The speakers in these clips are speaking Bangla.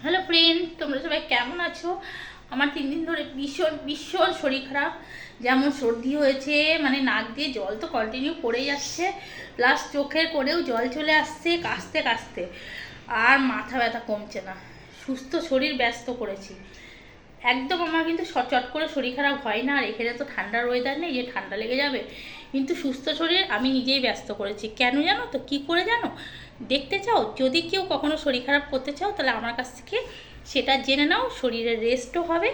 হ্যালো ফ্রেন্ড, তোমরা সবাই কেমন আছো? আমার 3 দিন ধরে ভীষণ ভীষণ শরীর খারাপ। যেমন সর্দি হয়েছে, মানে নাক দিয়ে জল তো কন্টিনিউ পড়েই যাচ্ছে, প্লাস চোখের করেও জল চলে আসছে কাশতে কাশতে, আর মাথা ব্যথা কমছে না। সুস্থ শরীর ব্যস্ত করেছি একদম। আমার কিন্তু চট করে শরীর খারাপ হয় না, আর এখানে তো ঠান্ডার ওয়েদার নেই যে ঠান্ডা লেগে যাবে। কিন্তু সুস্থ শরীর আমি নিজেই ব্যস্ত করেছি। কেন জানো তো? কী করে জানো? দেখতে চাও? যদি কেউ কখনো শরীর খারাপ করতে চাও তাহলে আমার কাছ থেকে সেটা জেনে নাও। শরীরের রেস্টও হবে,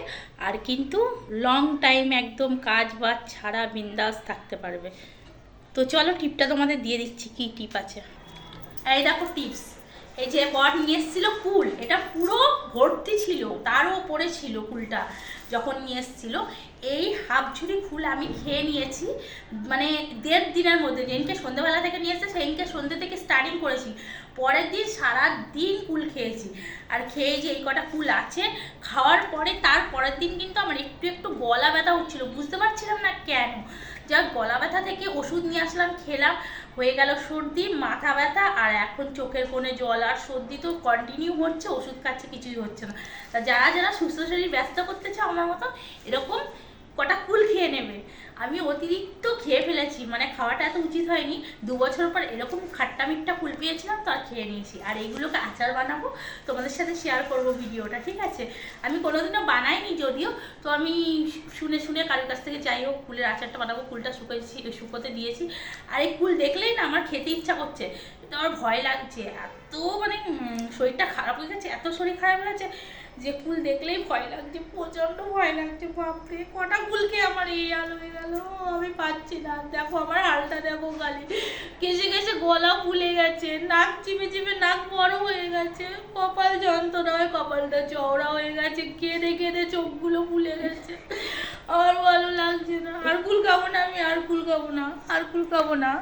আর কিন্তু লং টাইম একদম কাজ বাজ ছাড়া বিন্দাস থাকতে পারবে। তো চলো টিপটা তোমাদের দিয়ে দিচ্ছি, কী টিপ আছে। এই দেখো টিপস। এই যে বর নিয়ে এসেছিল কুল, এটা পুরো ভর্তি ছিল, তারও ওপরে ছিল কুলটা যখন নিয়ে এসেছিল। এই হাফ ঝুড়ি ফুল আমি খেয়ে নিয়েছি, মানে 1.5 দিনের মধ্যে। যেদিনকে সন্ধ্যেবেলা থেকে নিয়ে এসেছে সেদিনকে সন্ধ্যে থেকে স্টার্টিং করেছি, পরের দিন সারা দিন কুল খেয়েছি। আর খেয়ে যে এই কটা কুল আছে, খাওয়ার পরে তার পরের দিন কিন্তু আমার একটু একটু গলা ব্যথা হচ্ছিল, বুঝতে পারছিলাম না কেন। যা গলা ব্যথা থেকে ওষুধ নিয়ে আসলাম, খেলাম, হয়ে গেল সর্দি, মাথা ব্যথা, আর এখন চোখের কোণে জল। আর সর্দি তো কন্টিনিউ হচ্ছে, ওষুধ খাচ্ছে, কিছুই হচ্ছে না। তা যারা যারা সুস্থ শরীর ব্যস্ত করতে চাও আমার মতো, এরকম কটা কুল খেয়ে নেবে। আমি অতিরিক্ত খেয়ে ফেলেছি, মানে খাওয়াটা এত উচিত হয়নি। 2 বছর পর এরকম খাট্টা মিট্টা কুল পেয়েছিলাম, তো আর খেয়ে নিয়েছি। আর এইগুলোকে আচার বানাবো, তোমাদের সাথে শেয়ার করব ভিডিওটা, ঠিক আছে? আমি কোনোদিনও বানাইনি যদিও, তো আমি শুনে শুনে কারোর কাছ থেকে যাই হোক কুলের আচারটা বানাবো। কুলটা শুকোতে দিয়েছি, আর এই কুল দেখলেই না আমার খেতে ইচ্ছা করছে। তো আমার ভয় লাগছে, এত মানে শরীরটা খারাপ হয়ে গেছে, এত শরীর খারাপ হয়ে গেছে যে কুল দেখলেই ভয় লাগছে, প্রচণ্ড ভয় লাগছে। বাপরে, কটা কুল খেয়ে আমার এই হাল হয়ে গেল, আমি পাচ্ছি না। দেখো আমার হালটা দেখো, গালি কেসে কেসে গলা ফুলে গেছে, নাক চিপে চিপে নাক বড় হয়ে গেছে, কপাল যন্ত্রণা হয়, কপালটা চওড়া হয়ে গেছে, কেঁদে কেঁদে চোখগুলো ফুলে গেছে। আর ভালো লাগছে না, আর কুল খাবো না আমি, আর কুল খাবো না, আর কুল খাবো না।